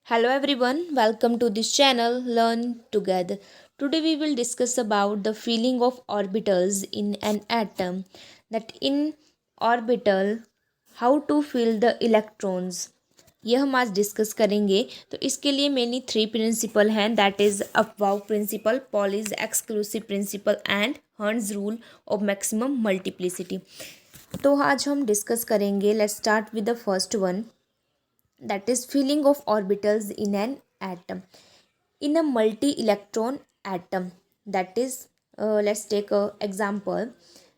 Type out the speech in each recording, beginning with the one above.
Hello everyone, welcome to this channel Learn Together. Today we will discuss about the feeling of orbitals in an atom, that in orbital how to feel the electrons. यह हम आज discuss करेंगे। तो इसके लिए mainly three principle हैं, that is aufbau principle, Pauli's exclusive principle and Hund's rule of maximum multiplicity. तो आज हम डिस्कस करेंगे। Let's start with the first one, that is filling of orbitals in an atom. In a multi-electron atom, that is let's take a example,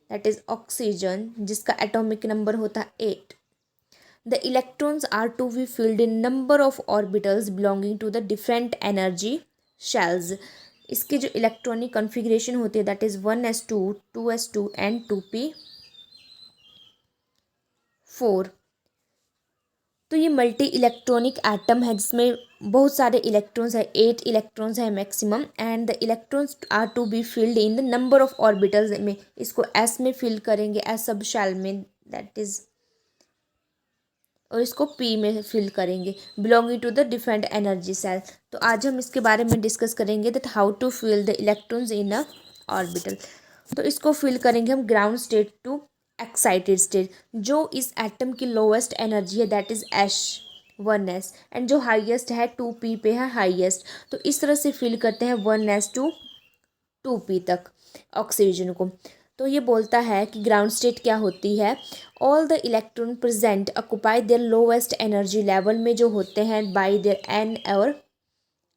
that is oxygen जिसका atomic number होता है 8. The electrons are to be filled in number of orbitals belonging to the different energy shells. इसके जो electronic configuration होती है, that is 1s2, 2s2 and 2p4. तो ये multi electronic atom है जिसमें बहुत सारे इलेक्ट्रॉन्स है, 8 इलेक्ट्रॉन्स है maximum, and the electrons are to be filled in the number of orbitals में। इसको एस में फिल करेंगे, एस सब शेल में, दैट इज, और इसको पी में फिल करेंगे, belonging to the different energy shell. तो आज हम इसके बारे में डिस्कस करेंगे that how to fill the electrons in a orbital. तो इसको फिल करेंगे हम ground state to excited state. जो इस एटम की लोवेस्ट एनर्जी है that is s 1s, and जो हाईएस्ट है 2p पे है हाईएस्ट। तो इस तरह से फिल करते हैं 1s टू 2p तक ऑक्सीजन को। तो ये बोलता है कि ग्राउंड स्टेट क्या होती है, all the electron present occupy their lowest energy level में जो होते हैं बाय देयर एन और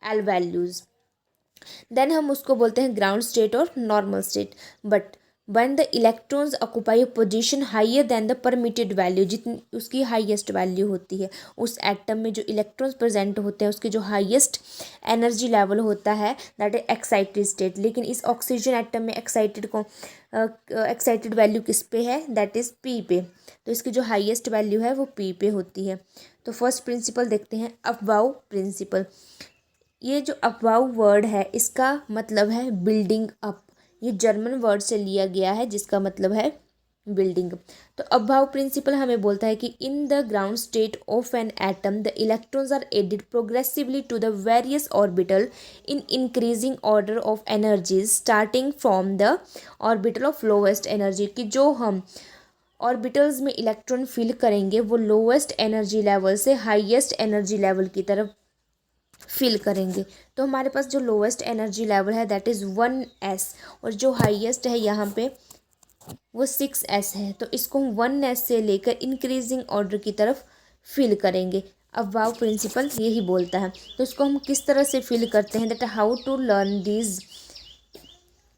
एल वैल्यूज़, देन हम उसको बोलते हैं ग्राउंड स्टेट और normal state. But when the electrons occupy a position higher than the permitted value, जितनी उसकी हाईएस्ट वैल्यू होती है, उस एटम में जो इलेक्ट्रॉन्स प्रेजेंट होते हैं उसके जो हाईएस्ट एनर्जी लेवल होता है दैट इज एक्साइटेड स्टेट। लेकिन इस ऑक्सीजन एटम में एक्साइटेड वैल्यू किस पे है, दैट इज़ पी पे। तो इसकी जो हाईएस्ट वैल्यू है वो पी पे होती है। तो फर्स्ट प्रिंसिपल देखते हैं, अफबाउ प्रिंसिपल। ये जो अफबाउ वर्ड है इसका मतलब है बिल्डिंग अप। ये जर्मन वर्ड से लिया गया है जिसका मतलब है बिल्डिंग। तो अबव प्रिंसिपल हमें बोलता है कि in the ground state of an atom the electrons are added progressively to the various orbital in increasing order of energies starting from the orbital of lowest energy. कि जो हम orbitals में electron fill करेंगे वो lowest energy level से highest energy level की तरफ fill करेंगे। तो हमारे पास जो लोवेस्ट एनर्जी लेवल है दैट इज़ 1s, और जो हाईएस्ट है यहाँ पे वो 6s है। तो इसको हम 1s से लेकर इंक्रीजिंग ऑर्डर की तरफ फिल करेंगे। अब वाव प्रिंसिपल यही बोलता है। तो इसको हम किस तरह से फिल करते हैं, that how to learn these,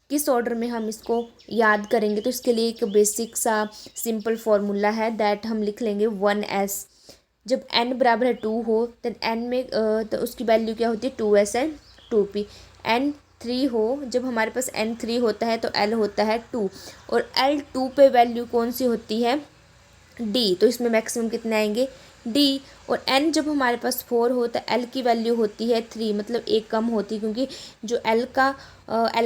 किस ऑर्डर में हम इसको याद करेंगे। तो इसके लिए एक बेसिक सा सिंपल फार्मूला है, दैट हम लिख लेंगे 1s। जब n बराबर है 2 हो देन n में तो उसकी वैल्यू क्या होती है 2s एंड 2p। n 3 हो, जब हमारे पास n 3 होता है तो l होता है 2, और l 2 पे वैल्यू कौन सी होती है d। तो इसमें मैक्सिमम कितने आएंगे d। और n जब हमारे पास 4 हो तो l की वैल्यू होती है 3, मतलब एक कम होती है, क्योंकि जो l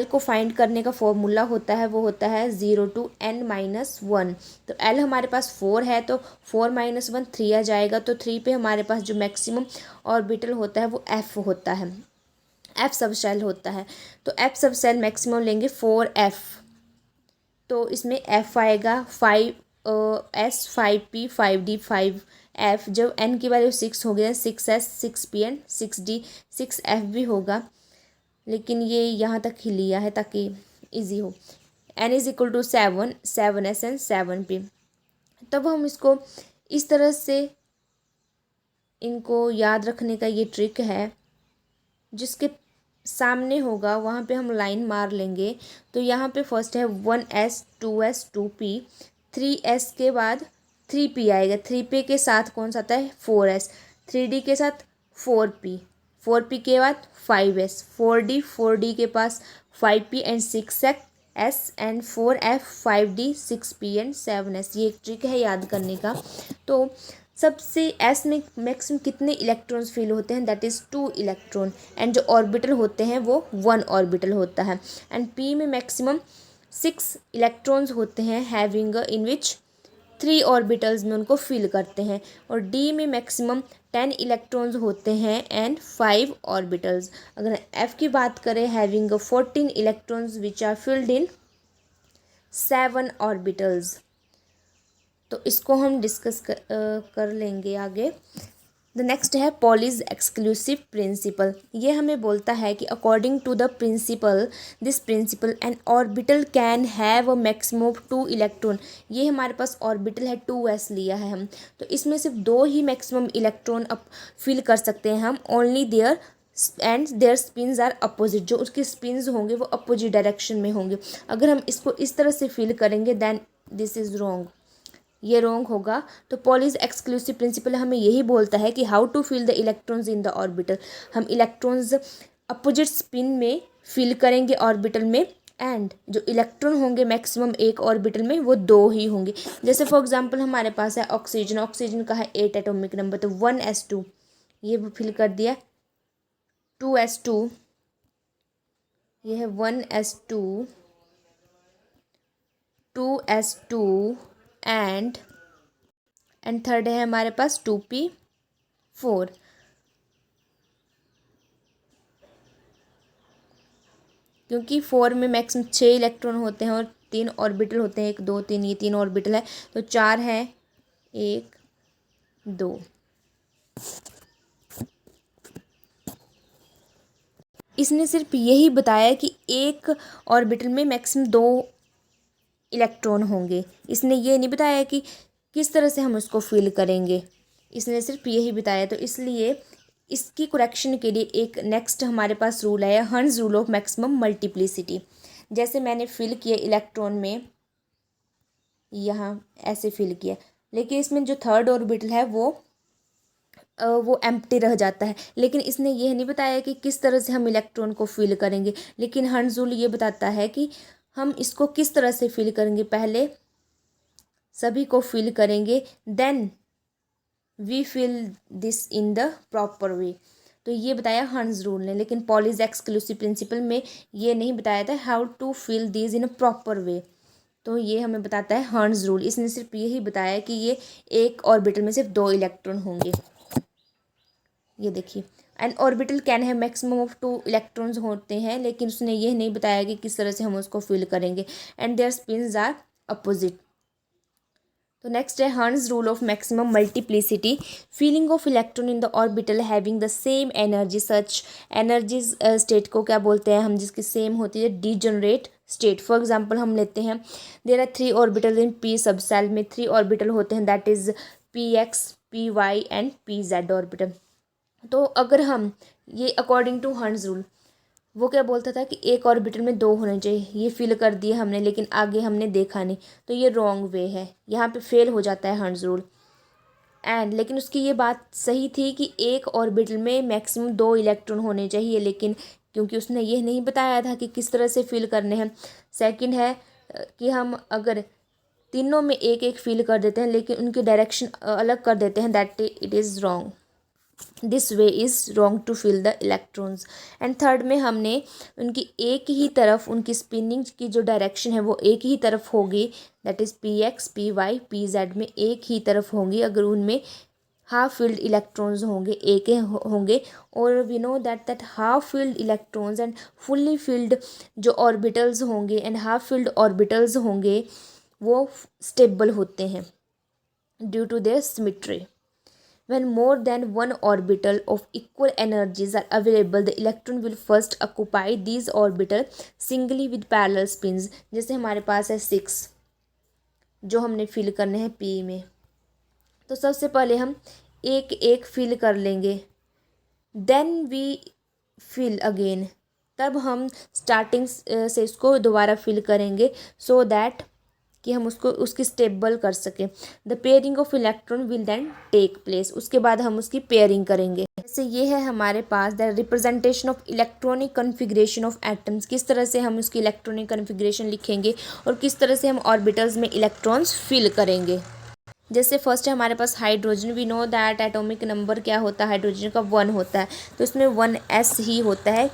को फाइंड करने का फॉर्मूला होता है वो होता है 0 to n-1। तो l हमारे पास 4 है तो 4-1 3 आ जाएगा। तो 3 पे हमारे पास जो मैक्सिमम ऑर्बिटल होता है वो f होता है, f सब शेल होता है। तो f सब शेल मैक्सिमम लेंगे 4f। तो इसमें f आएगा 5s 5p 5d 5f। जब n की वैल्यू 6 हो गया 6s 6p and 6d 6f भी होगा, लेकिन ये यहाँ तक ही लिया है ताकि इजी हो। n is equal to 7 7s and 7p। तब हम इसको इस तरह से इनको याद रखने का ये ट्रिक है, जिसके सामने होगा वहाँ पे हम लाइन मार लेंगे। तो यहाँ पे फर्स्ट है 1s 2s 2p, 3s के बाद 3p आएगा, 3p के साथ कौन सा आता है 4s, 3d के साथ 4p, 4p के बाद 5s, 4d 4d के पास 5p and 6s and 4f 5d 6p and 7s। ये एक ट्रिक है याद करने का। तो सबसे एस में मैक्सिमम कितने इलेक्ट्रॉन्स फिल होते हैं, दैट इज़ 2 इलेक्ट्रॉन, एंड जो ऑर्बिटल होते हैं वो 1 ऑर्बिटल होता है। एंड पी में मैक्सिमम 6 इलेक्ट्रॉन्स होते हैं हैविंग इन विच 3 ऑर्बिटल्स में उनको फिल करते हैं। और डी में मैक्सिमम 10 इलेक्ट्रॉन्स होते हैं एंड 5 ऑर्बिटल्स। अगर F की बात करें, having 14 electrons which are filled in 7 orbitals. तो इसको हम डिस्कस कर लेंगे आगे। द नेक्स्ट है पॉलीज एक्सक्लूसिव प्रिंसिपल। ये हमें बोलता है कि according to the principle, this principle an orbital can have a maximum of 2 electron. ये हमारे पास ऑर्बिटल है 2s लिया है हम, तो इसमें सिर्फ 2 ही मैक्सिमम इलेक्ट्रॉन अप फिल कर सकते हैं हम। Only their and their spins are opposite, जो उसके स्पिन्स होंगे वो अपोजिट डायरेक्शन में होंगे। अगर हम इसको इस तरह से फिल करेंगे देन दिस इज़ रॉन्ग, ये रॉन्ग होगा। तो पॉलीज एक्सक्लूसिव प्रिंसिपल हमें यही बोलता है कि how to fill the electrons in the orbital. हम इलेक्ट्रॉन्स अपोजिट स्पिन में फिल करेंगे ऑर्बिटल में, एंड जो इलेक्ट्रॉन होंगे मैक्सिमम एक ऑर्बिटल में वो 2 ही होंगे। जैसे फॉर एग्जांपल हमारे पास है ऑक्सीजन, ऑक्सीजन का है 8 एटॉमिक नंबर, तो 1s2 ये फिल कर दिया, 2s2 ये है 1s2, 2s2 एंड थर्ड है हमारे पास 2p4। क्योंकि 4 में मैक्सिमम 6 इलेक्ट्रॉन होते हैं और 3 ऑर्बिटल होते हैं, 1 2 3, ये 3 ऑर्बिटल है, तो 4 है 1 2। इसने सिर्फ यही बताया कि एक ऑर्बिटल में मैक्सिमम 2 इलेक्ट्रॉन होंगे। इसने ये नहीं बताया कि किस तरह से हम उसको फिल करेंगे, इसने सिर्फ यही बताया। तो इसलिए इसकी करेक्शन के लिए एक नेक्स्ट हमारे पास रूल है, Hertz rule of maximum multiplicity. जैसे मैंने फिल किया इलेक्ट्रॉन में, यहाँ ऐसे फिल किया, लेकिन इसमें जो थर्ड ऑर्बिटल है वो एम्प्टी रह जाता है। लेकिन इसने यह नहीं बताया कि किस तरह से हम इलेक्ट्रॉन को फिल करेंगे। लेकिन हर्ट्ज़ रूल ये बताता है कि हम इसको किस तरह से फिल करेंगे। पहले सभी को फिल करेंगे, then we fill this in the proper way. तो ये बताया हर्ट्ज़ रूल ने, लेकिन पॉलीज एक्सक्लूसिव प्रिंसिपल में ये नहीं बताया था how to fill this in a proper way. तो ये हमें बताता है हर्ट्ज़ रूल। इसने सिर्फ यही बताया कि ये एक ऑर्बिटल में सिर्फ 2 इलेक्ट्रॉन होंगे। ये देखिए, एन ऑर्बिटल कैन है मैक्सिमम ऑफ 2 इलेक्ट्रॉन्स होते हैं, लेकिन उसने ये नहीं बताया कि किस तरह से हम उसको फिल करेंगे, and their spins are opposite. तो नेक्स्ट है Hertz rule of maximum multiplicity. Filling of electron in the orbital having the same energy, such energies state को क्या बोलते हैं हम, जिसकी सेम होती है डीजनरेट स्टेट। फॉर एग्जाम्पल हम लेते हैं, there are 3 orbital in p sub shell में 3 ऑर्बिटल होते हैं, that is px py and pz orbital. तो अगर हम ये अकॉर्डिंग टू हर्ट्ज़ रूल, वो क्या बोलता था कि एक ऑर्बिटल में 2 होने चाहिए, ये फिल कर दिए हमने, लेकिन आगे हमने देखा नहीं, तो ये रॉन्ग वे है, यहाँ पे फेल हो जाता है हर्ट्ज़ रूल। एंड लेकिन उसकी ये बात सही थी कि एक ऑर्बिटल में मैक्सिमम 2 इलेक्ट्रॉन होने चाहिए, लेकिन क्योंकि उसने ये नहीं बताया था कि किस तरह से फिल करने हैं। सेकंड है कि हम अगर तीनों में एक एक फिल कर देते हैं लेकिन उनकी डायरेक्शन अलग कर देते हैं, that it is wrong, this way is wrong to fill the electrons. And third में हमने उनकी एक ही तरफ, उनकी स्पिनिंग की जो डायरेक्शन है वो एक ही तरफ होगी, that is px py pz में एक ही तरफ होंगी। अगर उनमें हाफ फिल्ड इलेक्ट्रॉन्स होंगे, एक ही होंगे, और we know that half filled electrons and fully filled जो ऑर्बिटल्स होंगे एंड हाफ फिल्ड ऑर्बिटल्स होंगे वो स्टेबल होते हैं due to their symmetry. When more than one orbital of equal energies are available, the electron will first occupy these orbital singly with parallel spins। जैसे हमारे पास है 6 जो हमने फिल करने हैं p में, तो सबसे पहले हम एक एक फिल कर लेंगे, देन वी फिल अगेन, तब हम स्टार्टिंग से इसको दोबारा फिल करेंगे सो दैट कि हम उसको उसकी स्टेबल कर सकें। The pairing of electron will then take place, उसके बाद हम उसकी पेयरिंग करेंगे। जैसे ये है हमारे पास the representation of electronic configuration of atoms, किस तरह से हम उसकी इलेक्ट्रॉनिक कन्फिग्रेशन लिखेंगे और किस तरह से हम ऑर्बिटल्स में इलेक्ट्रॉन्स फिल करेंगे। जैसे फर्स्ट है हमारे पास hydrogen, we know that atomic number क्या होता है हाइड्रोजन का 1 होता है, तो इसमें 1s ही होता है,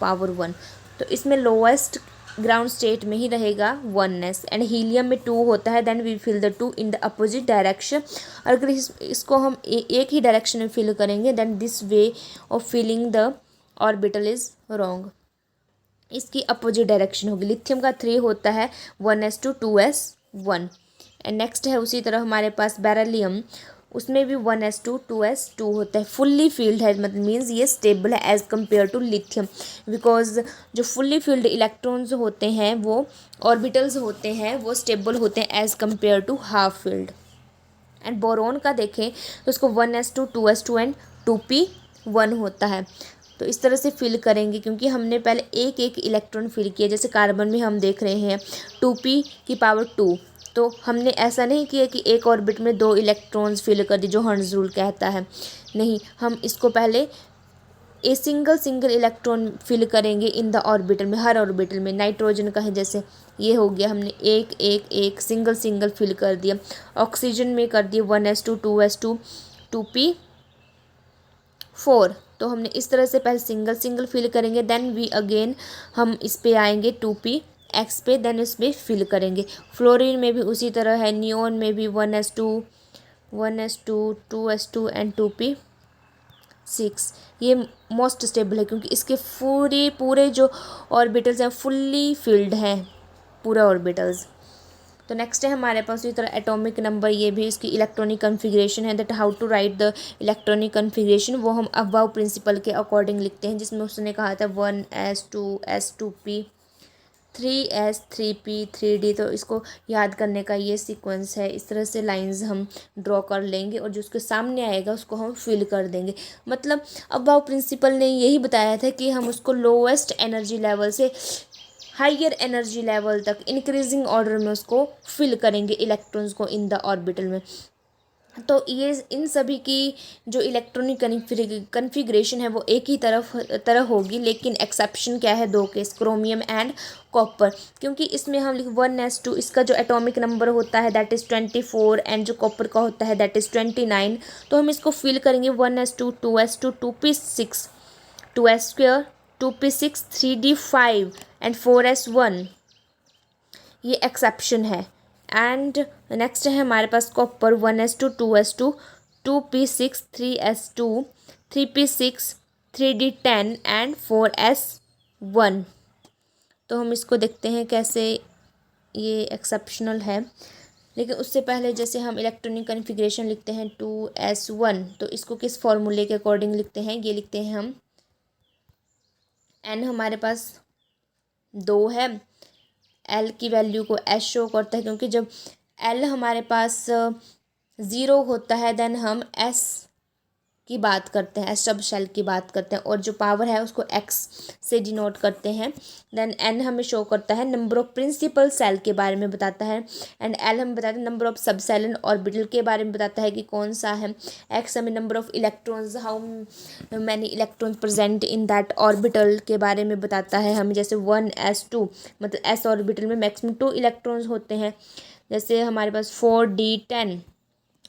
पावर 1। तो इसमें लोएस्ट ग्राउंड स्टेट में ही रहेगा वननेस। एंड हीलियम में 2 होता है, then we fill the 2 in the opposite direction. अगर इसको हम एक ही डायरेक्शन में फिल करेंगे then this way of filling the orbital is wrong. इसकी अपोजिट डायरेक्शन होगी। लिथियम का 3 होता है 1s2 2s1। एंड नेक्स्ट है उसी तरह हमारे पास बेरिलियम, उसमें भी 1s2 2s2 होता है। फुल्ली फील्ड है, मतलब मीन्स ये स्टेबल है as compared to lithium, because जो फुल्ली फील्ड इलेक्ट्रॉन्स होते हैं वो ऑर्बिटल्स होते हैं वो स्टेबल होते हैं as compared to half filled. And boron का देखें तो उसको 1s2 2s2 एंड 2p1 होता है। तो इस तरह से फिल करेंगे, क्योंकि हमने पहले एक एक इलेक्ट्रॉन फिल किया। जैसे कार्बन में हम देख रहे हैं 2p⁻², तो हमने ऐसा नहीं किया कि एक ऑर्बिट में 2 इलेक्ट्रॉन्स फिल कर दी जो हर्ट्ज रूल कहता है। नहीं, हम इसको पहले सिंगल इलेक्ट्रॉन फिल करेंगे इन द ऑर्बिटल में, हर ऑर्बिटल में। नाइट्रोजन का है जैसे ये हो गया, हमने एक सिंगल फिल कर दिया। ऑक्सीजन में कर दिए 1s2 2s2 2p4। तो हमने इस तरह से पहले सिंगल फिल करेंगे, देन वी अगेन हम इस पे आएंगे 2px पे, देन इस पर फिल करेंगे। फ्लोरीन में भी उसी तरह है, नियोन में भी 1s2 2s2 एंड 2p6। ये मोस्ट स्टेबल है क्योंकि इसके पूरे जो ऑर्बिटल्स हैं फुल्ली फिल्ड हैं, पूरा ऑर्बिटल्स। तो नेक्स्ट है हमारे पास इसी तरह एटॉमिक नंबर, ये भी इसकी इलेक्ट्रॉनिक कन्फिग्रेशन है। That how to write the electronic configuration, वो हम अबव प्रिंसिपल के अकॉर्डिंग लिखते हैं, जिसमें उसने कहा था 1s 2s 2p 3s 3p 3d। तो इसको याद करने का ये सीक्वेंस है। इस तरह से लाइंस हम ड्रॉ कर लेंगे और जो उसके सामने आएगा उसको हम फिल कर देंगे। मतलब अबव प्रिंसिपल ने यही बताया था कि हम उसको लोवेस्ट एनर्जी लेवल से हाइयर एनर्जी लेवल तक इंक्रीजिंग ऑर्डर में उसको फिल करेंगे इलेक्ट्रॉन्स को इन द ऑर्बिटल में। तो ये इन सभी की जो इलेक्ट्रॉनिक कन्फिग्रेशन है वो एक ही तरह होगी, लेकिन एक्सेप्शन क्या है, 2 केस, क्रोमियम एंड कॉपर। क्योंकि इसमें हम 1s2 इसका जो एटॉमिक नंबर होता है दैट इज़ 24 एंड जो कॉपर का होता है दैट इज़ 29। तो हम इसको फिल करेंगे 1s2 2s2 2p6 2s2 2p6 3d5 and 4s1। ये एक्सेप्शन है। एंड नेक्स्ट है हमारे पास copper 1s2 2s2 2p6 3s2 3p6 3d10 and 4s1। तो हम इसको देखते हैं कैसे ये एक्सेप्शनल है। लेकिन उससे पहले जैसे हम इलेक्ट्रॉनिक कन्फिग्रेशन लिखते हैं 2s1, तो इसको किस फॉर्मूले के अकॉर्डिंग लिखते हैं, ये लिखते हैं हम n हमारे पास 2 है, l की वैल्यू को s शो करता है, क्योंकि जब l हमारे पास 0 होता है देन हम s की बात करते हैं, सब शेल की बात करते हैं, और जो पावर है उसको x से डिनोट करते हैं। देन n हमें शो करता है नंबर ऑफ प्रिंसिपल सेल के बारे में बताता है, एंड l हमें बताता है नंबर ऑफ सब सेल एंड ऑर्बिटल के बारे में बताता है कि कौन सा है। x हमें number of electrons, how many electrons present in that orbital के बारे में बताता है हमें। जैसे 1s2 मतलब s ऑर्बिटल में मैक्सिमम 2 इलेक्ट्रॉन्स होते हैं, जैसे हमारे पास 4d10।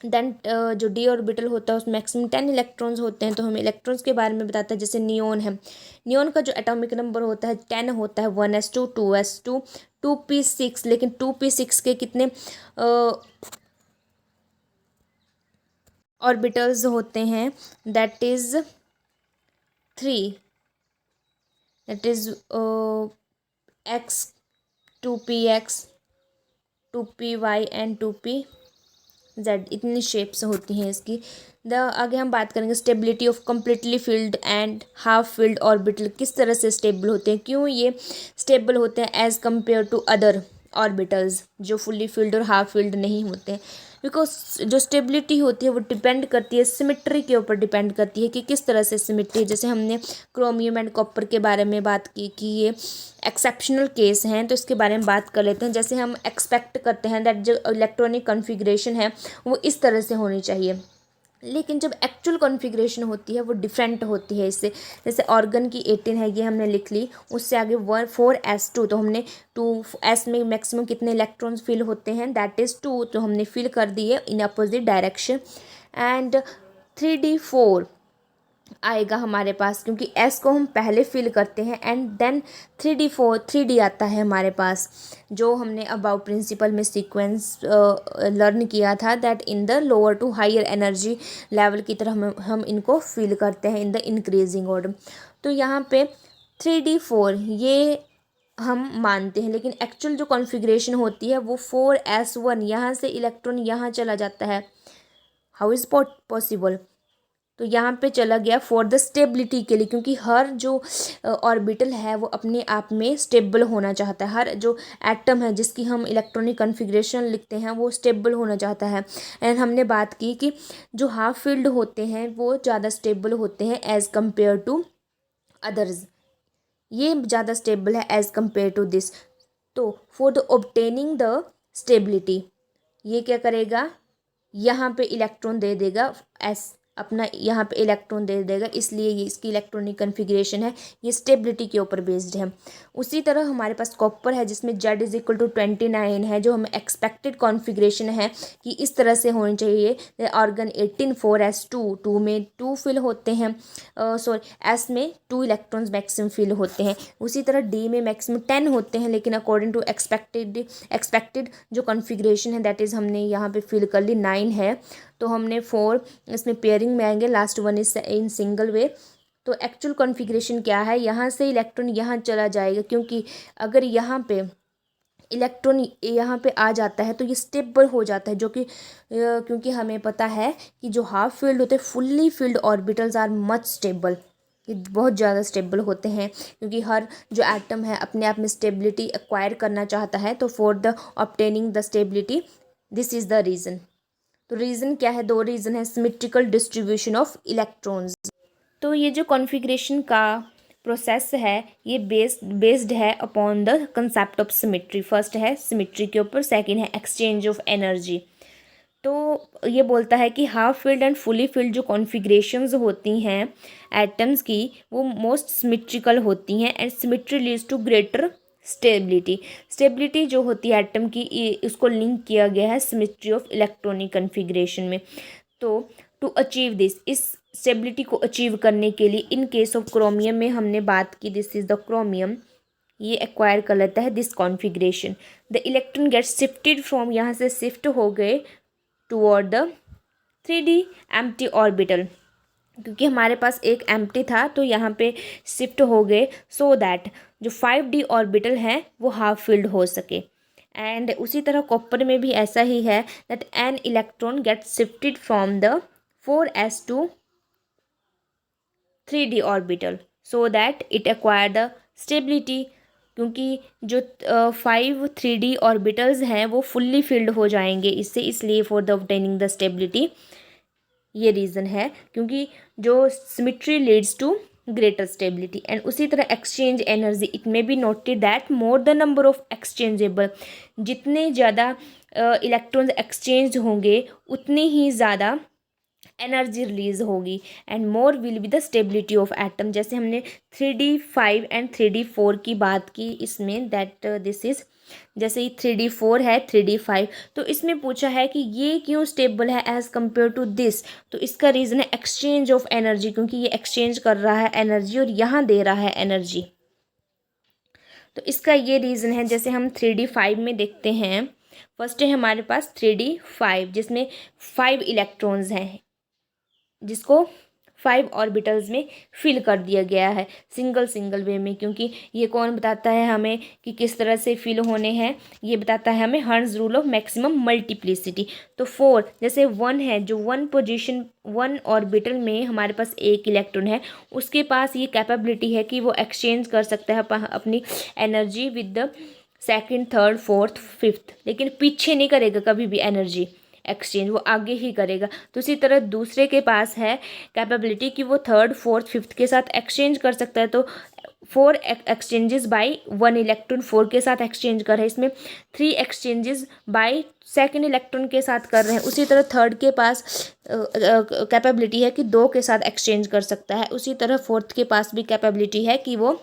देन जो डी ऑर्बिटल होता है उसमें मैक्सिमम 10 इलेक्ट्रॉन्स होते हैं, तो हमें इलेक्ट्रॉन्स के बारे में बताता है। जैसे नियोन है, नियोन का जो एटॉमिक नंबर होता है 10 होता है, 1s2 2s2 2p6। लेकिन 2p6 के कितने ऑर्बिटल्स होते हैं, that is 3, that is x 2px 2py and 2p z। इतनी शेप्स होती हैं इसकी। आगे हम बात करेंगे stability of completely field and half filled orbital, किस तरह से स्टेबल होते हैं, क्यों ये स्टेबल होते हैं as compared to other orbitals जो फुल्ली फील्ड और हाफ फील्ड नहीं होते हैं। बिकॉज जो स्टेबिलिटी होती है वो डिपेंड करती है सिमेट्री के ऊपर, डिपेंड करती है कि किस तरह से सिमेट्री। जैसे हमने क्रोमियम एंड कॉपर के बारे में बात की कि ये एक्सेप्शनल केस हैं, तो इसके बारे में बात कर लेते हैं। जैसे हम एक्सपेक्ट करते हैं दैट जो इलेक्ट्रॉनिक कन्फिग्रेशन है वो इस तरह से होनी चाहिए, लेकिन जब एक्चुअल कॉन्फ़िगरेशन होती है वो डिफरेंट होती है इससे। जैसे ऑर्गन की 18 है, ये हमने लिख ली। उससे आगे 4s2, तो हमने 2s में मैक्सिमम कितने इलेक्ट्रॉन्स फिल होते हैं, दैट इज़ 2, तो हमने फिल कर दिए in opposite direction. And 3d4 आएगा हमारे पास, क्योंकि एस को हम पहले फिल करते हैं एंड देन 3D आता है हमारे पास, जो हमने अबाउ प्रिंसिपल में सीक्वेंस लर्न किया था, that in the lower to higher energy level की तरह हम इनको फिल करते हैं इन द इंक्रीजिंग ऑर्डर। तो यहाँ पे 3D4 ये हम मानते हैं, लेकिन एक्चुअल जो कॉन्फ़िगरेशन होती है वो 4s1, यहाँ से इलेक्ट्रॉन यहाँ चला जाता है। How is possible? तो यहाँ पे चला गया फॉर द स्टेबिलिटी के लिए, क्योंकि हर जो ऑर्बिटल है वो अपने आप में स्टेबल होना चाहता है। हर जो एटम है जिसकी हम इलेक्ट्रॉनिक कॉन्फ़िगरेशन लिखते हैं वो स्टेबल होना चाहता है। एंड हमने बात की कि जो हाफ फील्ड होते हैं वो ज़्यादा स्टेबल होते हैं एज़ कम्पेयर टू अदर्स, ये ज़्यादा स्टेबल है एज़ कम्पेयर टू दिस। तो for the obtaining the stability, ये क्या करेगा, यहाँ पे इलेक्ट्रॉन दे देगा, एस अपना यहाँ पे इलेक्ट्रॉन दे देगा, इसलिए ये इसकी इलेक्ट्रॉनिक कन्फिग्रेशन है, ये स्टेबिलिटी के ऊपर बेस्ड है। उसी तरह हमारे पास कॉपर है जिसमें Z = 29 है, जो हमें एक्सपेक्टेड कॉन्फिग्रेशन है कि इस तरह से होनी चाहिए। ऑर्गन 18 4s2, 2 में 2 फिल होते हैं, सॉरी S में 2 इलेक्ट्रॉन्स मैक्सिमम फिल होते हैं। उसी तरह D में मैक्सिमम 10 होते हैं, लेकिन अकॉर्डिंग टू एक्सपेक्टेड जो कॉन्फिग्रेशन है दैट इज़ हमने यहाँ पे फिल कर ली 9 है। तो हमने 4 इसमें पेयरिंग में आएंगे, last 1 is in single way. तो एक्चुअल कॉन्फ़िगरेशन क्या है, यहाँ से इलेक्ट्रॉन यहाँ चला जाएगा, क्योंकि अगर यहाँ पे इलेक्ट्रॉन यहाँ पे आ जाता है तो ये स्टेबल हो जाता है, जो कि क्योंकि हमें पता है कि जो हाफ फील्ड होते हैं fully filled orbitals are much stable, ये बहुत ज़्यादा स्टेबल होते हैं, क्योंकि हर जो एटम है अपने आप में स्टेबिलिटी एक्वायर करना चाहता है। तो for the obtaining the stability, this is the reason. तो रीज़न क्या है, 2 रीज़न है, सिमेट्रिकल डिस्ट्रीब्यूशन ऑफ इलेक्ट्रॉन्स। तो ये जो कॉन्फ़िगरेशन का प्रोसेस है ये बेस्ड है upon the concept of symmetry. First है सिमेट्री के ऊपर, सेकंड है एक्सचेंज ऑफ एनर्जी। तो ये बोलता है कि half filled and fully filled जो कॉन्फ़िगरेशंस होती हैं एटम्स की वो मोस्ट सिमेट्रिकल होती हैं, and symmetry leads to greater stability जो होती है एटम की, उसको लिंक किया गया है सिमेट्री ऑफ इलेक्ट्रॉनिक कन्फिग्रेशन में। तो टू अचीव दिस, इस स्टेबिलिटी को अचीव करने के लिए इन केस ऑफ क्रोमियम में हमने बात की, दिस इज़ द क्रोमियम, ये एक्वायर कर लेता है this configuration. The electron gets shifted from, यहाँ से शिफ्ट हो गए toward the 3D empty orbital, क्योंकि हमारे पास एक एम्प्टी था तो यहाँ पे शिफ्ट हो गए, सो दैट जो 5D ऑर्बिटल है वो हाफ फील्ड हो सके। एंड उसी तरह कॉपर में भी ऐसा ही है, that an electron gets shifted from the 4s to 3D orbital so that it acquire the stability, क्योंकि जो 5 3D ऑर्बिटल्स हैं वो फुल्ली फिल्ड हो जाएंगे इससे, इसलिए for the obtaining the stability, ये रीज़न है, क्योंकि जो symmetry leads to greater stability. And उसी तरह exchange energy, it may be noted that more the number of exchangeable, जितने ज़्यादा इलेक्ट्रॉन्स एक्सचेंज होंगे उतनी ही ज़्यादा एनर्जी रिलीज होगी, and more will be the stability of atom. जैसे हमने 3D5 एंड 3D4 की बात की इसमें, दैट दिस इज़, जैसे ये 3D4 है 3D5, तो इसमें पूछा है कि ये क्यों स्टेबल है एज़ कम्पेयर टू दिस, तो इसका रीज़न है एक्सचेंज ऑफ एनर्जी, क्योंकि ये एक्सचेंज कर रहा है एनर्जी और यहाँ दे रहा है एनर्जी, तो इसका ये रीज़न है। जैसे हम 3D5 में देखते हैं, फर्स्ट है हमारे पास 3D5 जिसमें 5 इलेक्ट्रॉन्स हैं, जिसको 5 ऑर्बिटल्स में फिल कर दिया गया है सिंगल वे में, क्योंकि ये कौन बताता है हमें कि किस तरह से फिल होने हैं, ये बताता है हमें hertz rule of maximum multiplicity. तो 4 जैसे 1 है, जो 1 ऑर्बिटल में हमारे पास एक इलेक्ट्रॉन है, उसके पास ये कैपेबिलिटी है कि वो एक्सचेंज कर सकता है अपनी energy with the second, third, fourth, fifth, लेकिन पीछे नहीं करेगा कभी भी एनर्जी एक्सचेंज, वो आगे ही करेगा। तो इसी तरह दूसरे के पास है कैपेबिलिटी कि वो थर्ड, फोर्थ, फिफ्थ के साथ एक्सचेंज कर सकता है, तो 4 एक्सचेंजेस बाय 1 इलेक्ट्रॉन 4 के साथ एक्सचेंज कर रहे हैं, इसमें 3 एक्सचेंजेस बाय सेकेंड इलेक्ट्रॉन के साथ कर रहे हैं। उसी तरह थर्ड के पास कैपेबिलिटी है कि 2 के साथ एक्सचेंज कर सकता है, उसी तरह फोर्थ के पास भी कैपेबिलिटी है कि वो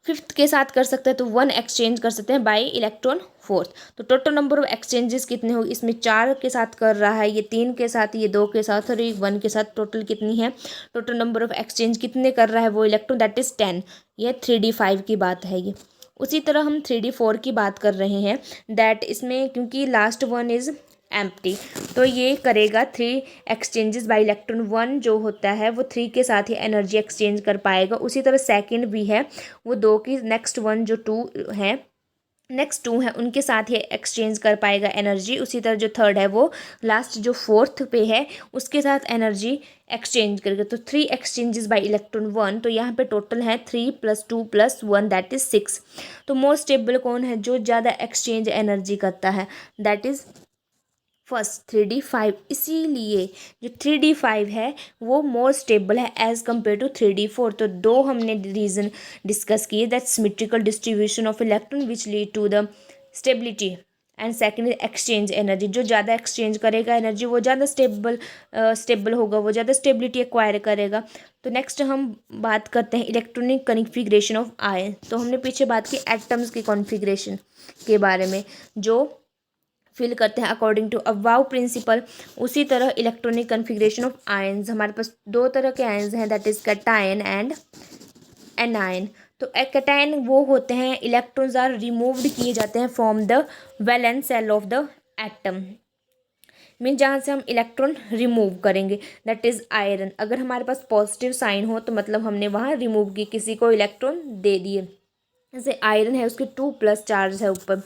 फिफ्थ के साथ कर सकते हैं तो 1 एक्सचेंज कर सकते हैं बाय इलेक्ट्रॉन फोर्थ। तो टोटल नंबर ऑफ एक्सचेंजेस कितने हो, इसमें 4 के साथ कर रहा है, ये 3 के साथ, ये 2 के साथ और ये 1 के साथ, टोटल कितनी है, टोटल नंबर ऑफ एक्सचेंज कितने कर रहा है वो इलेक्ट्रॉन, दैट इज़ 10। ये 3d5 की बात है ये। उसी तरह हम 3d4 की बात कर रहे हैं, दैट इसमें क्योंकि लास्ट वन इज़ एम्प्टी तो ये करेगा 3 एक्सचेंजेस बाय इलेक्ट्रॉन। 1 जो होता है वो 3 के साथ ही एनर्जी एक्सचेंज कर पाएगा। उसी तरह सेकंड भी है, वो 2 की नेक्स्ट 1 जो 2 है, नेक्स्ट 2 है उनके साथ ही एक्सचेंज कर पाएगा एनर्जी। उसी तरह जो थर्ड है वो लास्ट जो फोर्थ पे है उसके साथ एनर्जी एक्सचेंज करेगा। तो 3 एक्सचेंजेस बाय इलेक्ट्रॉन 1, तो यहाँ पे टोटल है 3 + 2 + 1 दैट इज़ 6। तो मोस्ट स्टेबल कौन है, जो ज़्यादा एक्सचेंज एनर्जी करता है, दैट इज़ फर्स्ट 3d5। इसीलिए जो 3d5 है वो मोर स्टेबल है एज कम्पेयर टू 3d4। तो 2 हमने रीज़न डिस्कस किए, that symmetrical distribution of electron which lead to the stability, and second is exchange energy. जो ज़्यादा एक्सचेंज करेगा एनर्जी वो ज़्यादा स्टेबल होगा, वो ज़्यादा स्टेबिलिटी एक्वायर करेगा। तो नेक्स्ट हम बात करते हैं इलेक्ट्रॉनिक कॉन्फ़िगरेशन ऑफ आयन। तो हमने पीछे बात की एटम्स की कॉन्फ़िगरेशन के बारे में, जो फिल करते हैं अकॉर्डिंग टू अबाव प्रिंसिपल। उसी तरह इलेक्ट्रॉनिक कन्फिग्रेशन ऑफ आयन्स, हमारे पास 2 तरह के आयन्स हैं, that is cation and anion. तो कैटायन वो होते हैं इलेक्ट्रॉन्स आर रिमूव्ड किए जाते हैं from the valence shell of the atom, mean जहाँ से हम इलेक्ट्रॉन रिमूव करेंगे, दैट इज़ आयरन। अगर हमारे पास पॉजिटिव साइन हो तो मतलब हमने वहाँ रिमूव की, किसी को इलेक्ट्रॉन दे दिए। जैसे आयरन है उसके 2+ चार्ज है ऊपर।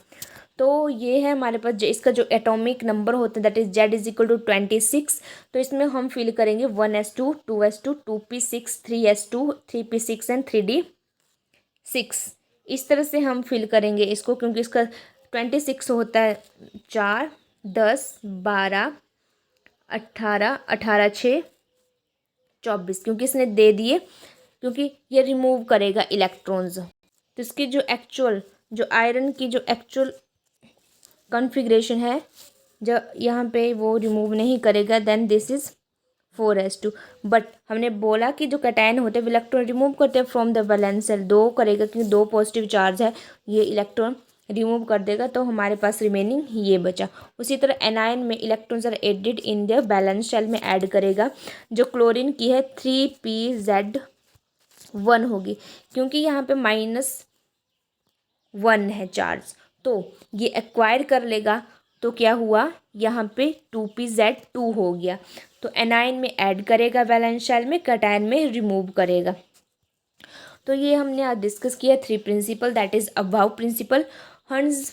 तो ये है हमारे पास जो इसका जो एटॉमिक नंबर होता है दैट इज Z = 26। तो इसमें हम फिल करेंगे 1s2 2s2 2p6 3s2 3p6 and 3d6। इस तरह से हम फिल करेंगे इसको, क्योंकि इसका 26 होता है 4 10 12 18 18 6 24, क्योंकि इसने दे दिए, क्योंकि ये रिमूव करेगा इलेक्ट्रॉन्स। तो इसकी जो एक्चुअल जो आयरन की जो एक्चुअल कॉन्फ़िगरेशन है जो यहाँ पे वो रिमूव नहीं करेगा, then this is 4s2। But हमने बोला कि जो कैटायन होते हैं इलेक्ट्रॉन रिमूव करते हैं फ्रॉम द वैलेंस शेल, 2 करेगा क्योंकि 2 पॉजिटिव चार्ज है, ये इलेक्ट्रॉन रिमूव कर देगा। तो हमारे पास रिमेनिंग ये बचा। उसी तरह एनायन में electrons are added in the balance shell में ऐड करेगा। जो क्लोरीन की है 3pZ1 होगी, क्योंकि यहाँ पे -1 है चार्ज, तो ये एक्वायर कर लेगा। तो क्या हुआ, यहाँ पे 2pZ2 हो गया। तो एनायन में ऐड करेगा वैलेंस शेल में, कैटायन में रिमूव करेगा। तो ये हमने आज डिस्कस किया 3 principle, that is Aufbau principle, Hertz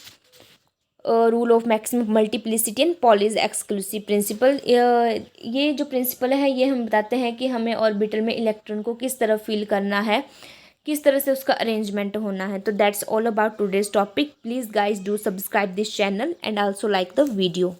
rule of maximum multiplicity and Pauli's exclusive principle. ये जो प्रिंसिपल है ये हम बताते हैं कि हमें ऑर्बिटल में इलेक्ट्रॉन को किस तरह फिल करना है, किस तरह से उसका अरेंजमेंट होना है। तो that's all about today's topic. Please guys do subscribe this channel and also like the video.